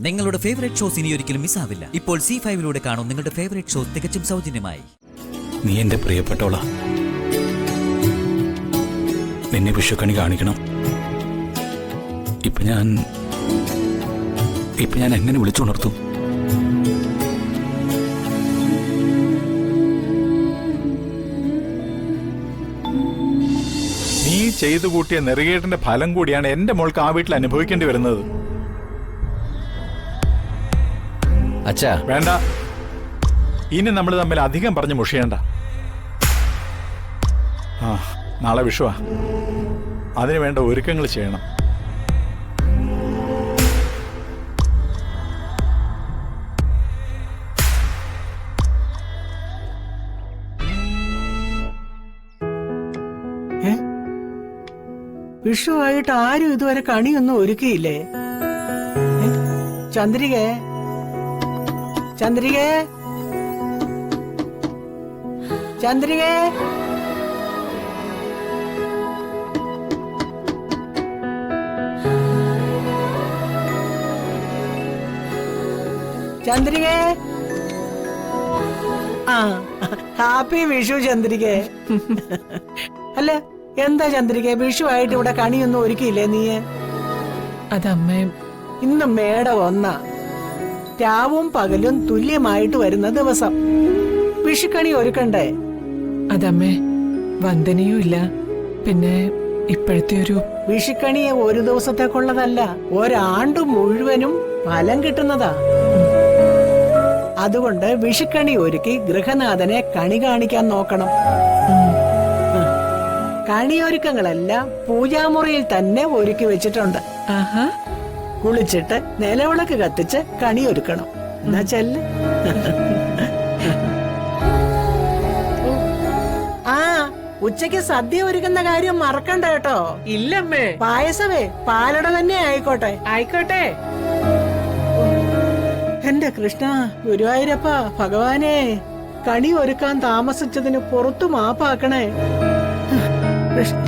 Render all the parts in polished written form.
നിങ്ങളുടെ favourite shows ഇനി ഒരിക്കലും മിസ്സാവില്ല. ഇപ്പോൾ C5 കാണും നിങ്ങളുടെ ഫേവറേറ്റ് ഷോസ് തികച്ചും സൗജന്യമായി. നീ എന്റെ പ്രിയപ്പെട്ടോളാ. നിന്നെ വിഷുക്കണി കാണിക്കണം. ഇപ്പൊ ഞാൻ എങ്ങനെ വിളിച്ചുണർത്തും? നീ ചെയ്തു കൂട്ടിയ നെറുകേട്ടിന്റെ ഫലം കൂടിയാണ് എന്റെ മോൾക്ക് ആ വീട്ടിൽ അനുഭവിക്കേണ്ടി വരുന്നത്. അച്ഛാ വേണ്ട, ഇനി നമ്മൾ തമ്മിൽ അധികം പറഞ്ഞ് മുഷിയണ്ട. ആ, നാളെ വിഷുവാ. അതിനു വേണ്ട ഒരുക്കങ്ങൾ ചെയ്യണം. വിഷുവായിട്ട് ആരും ഇതുവരെ കണിയൊന്നും ഒരുക്കിയില്ലേ? ചന്ദ്രികേ, ചന്ദ്രികേ, ചന്ദ്രികേ, ചന്ദ്രികേ. ആ, ഹാപ്പി വിഷു ചന്ദ്രികേ. അല്ല, എന്താ ചന്ദ്രിക, വിഷുവായിട്ട് ഇവിടെ കണിയൊന്നും ഒരുക്കിയില്ലേ നീ? അതമ്മേ, ഇന്ന് മേടം 1, രാവും പകലും തുല്യമായിട്ട് വരുന്ന ദിവസം. വിഷുക്കണി ഒരുക്കണ്ടേ? അതമ്മേ, വന്ദനയും ഇല്ല. പിന്നെ ഇപ്പോഴത്തെ ഒരു വിഷുക്കണി ഒരു ദിവസത്തേക്കുള്ളതല്ല, ഒരാണ്ട് മുഴുവനും ഫലം കിട്ടുന്നതാ. അതുകൊണ്ട് വിഷുക്കണി ഒരുക്കി ഗൃഹനാഥനെ കണി കാണിക്കാൻ നോക്കണം. കണിയൊരുക്കങ്ങളെല്ലാം പൂജാമുറിയിൽ തന്നെ ഒരുക്കി വെച്ചിട്ടുണ്ട്. ആഹാ, കുളിച്ചിട്ട് നിലവിളക്ക് കത്തിച്ച് കണിയൊരുക്കണം. എന്നാ ചെല്ല്. ആ, ഉച്ചയ്ക്ക് സദ്യ ഒരുക്കുന്ന കാര്യം മറക്കണ്ട കേട്ടോ. ഇല്ലമ്മേ. പായസമേ പാലട തന്നെ ആയിക്കോട്ടെ. ആയിക്കോട്ടെ. എന്റെ കൃഷ്ണ, ഗുരുവായൂരപ്പ ഭഗവാനെ, കണി ഒരുക്കാൻ താമസിച്ചതിന് പുറത്തു മാപ്പാക്കണേ കൃഷ്ണ.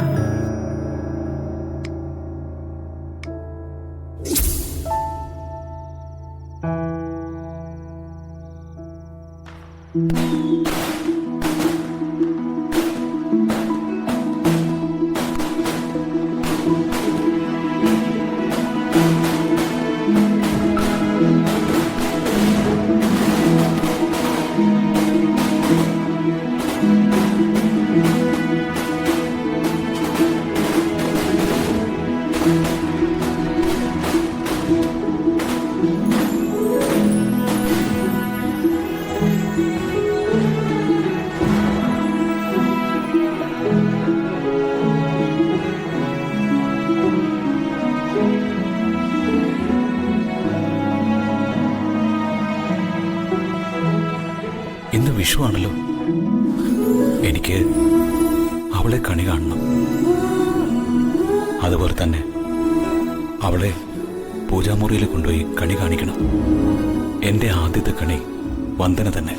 ഇന്ന് വിഷുവാണല്ലോ. എനിക്ക് അവളെ കണി കാണണം. അതുപോലെ തന്നെ അവളെ പൂജാമുറിയിൽ കൊണ്ടുപോയി കണി കാണിക്കണം. എന്റെ ആദ്യത്തെ കണി വന്ദന തന്നെ.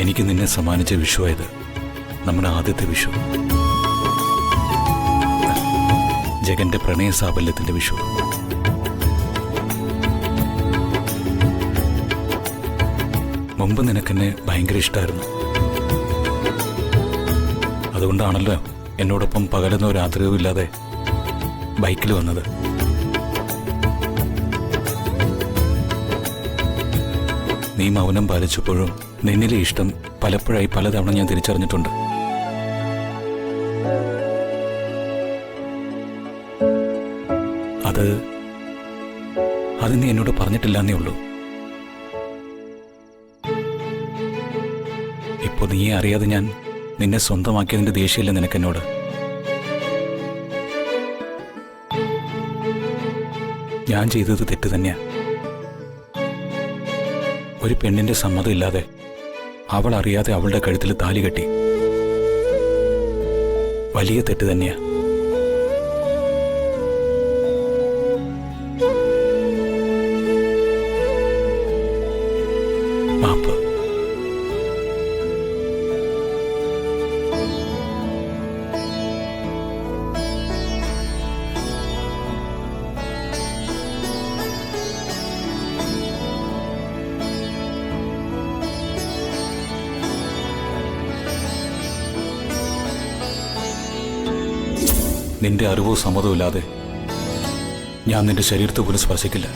എനിക്ക് നിന്നെ സമ്മാനിച്ച വിഷുവായത്, നമ്മുടെ ആദ്യത്തെ വിഷു. ജഗന്റെ പ്രണയ സാഫല്യത്തിന്റെ വിഷു. മുമ്പ് നിനക്കെന്നെ ഭയങ്കര ഇഷ്ടമായിരുന്നു. അതുകൊണ്ടാണല്ലോ എന്നോടൊപ്പം പകലെന്നോ രാത്രിയോ ഇല്ലാതെ ബൈക്കിൽ വന്നത്. നീ മൗനം പാലിച്ചപ്പോഴും നിന്നിലെ ഇഷ്ടം പലപ്പോഴായി പലതവണ ഞാൻ തിരിച്ചറിഞ്ഞിട്ടുണ്ട്. അത് നീ എന്നോട് പറഞ്ഞിട്ടില്ലെന്നേ ഉള്ളൂ. ഇപ്പൊ നീയെ അറിയാതെ ഞാൻ നിന്നെ സ്വന്തമാക്കിയതിന്റെ ദേഷ്യമില്ല നിനക്കെന്നോട്. ഞാൻ ചെയ്തത് തെറ്റ് തന്നെയാ. ഒരു പെണ്ണിന്റെ സമ്മതം ഇല്ലാതെ അവൾ അറിയാതെ അവളുടെ കഴുത്തിൽ താലി കെട്ടി. വലിയ തെറ്റ് തന്നെയാ. മാപ്പ്. നിന്റെ അറിവോ സമ്മതവും ഇല്ലാതെ ഞാൻ നിന്റെ ശരീരത്തെ പോലും സ്പർശിക്കില്ല.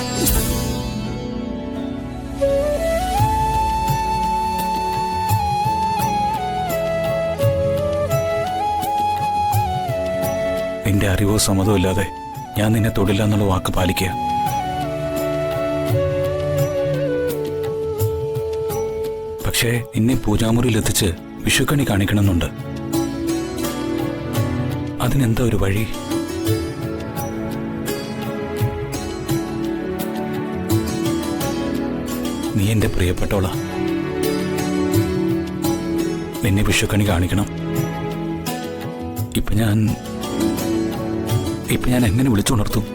നിന്റെ അറിവോ സമ്മതവും ഇല്ലാതെ ഞാൻ നിന്നെ തൊടില്ല എന്നുള്ള വാക്ക് പാലിക്കുക. പക്ഷേ നിന്നെ പൂജാമുറിയിൽ എത്തിച്ച് വിഷുക്കണി കാണിക്കണമെന്നുണ്ട്. അതിനെന്താ ഒരു വഴി? നീ എന്റെ പ്രിയപ്പെട്ടോളാ. നിന്നെ വിഷുക്കണി കാണിക്കണം. ഇപ്പൊ ഞാൻ എങ്ങനെ വിളിച്ചുണർത്തും?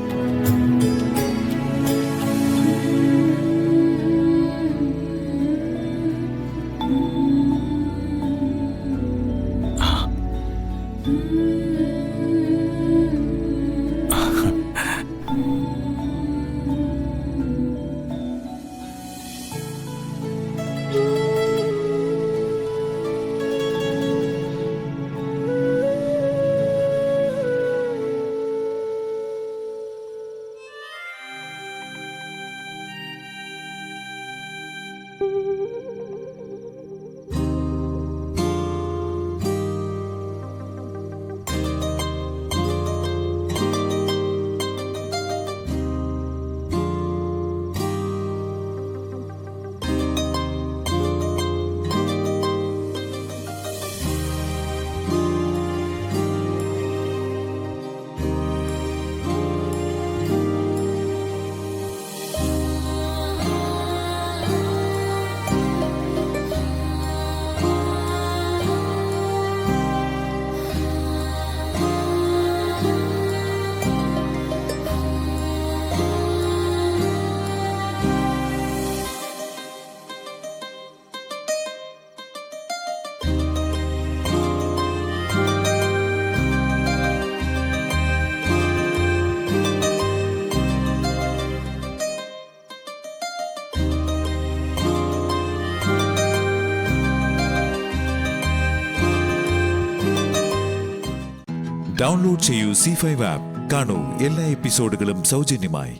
ഡൗൺലോഡ് ചെയ്യൂ C5 ആപ്പ്. കാണൂ എല്ലാ എപ്പിസോഡുകളും സൗജന്യമായി.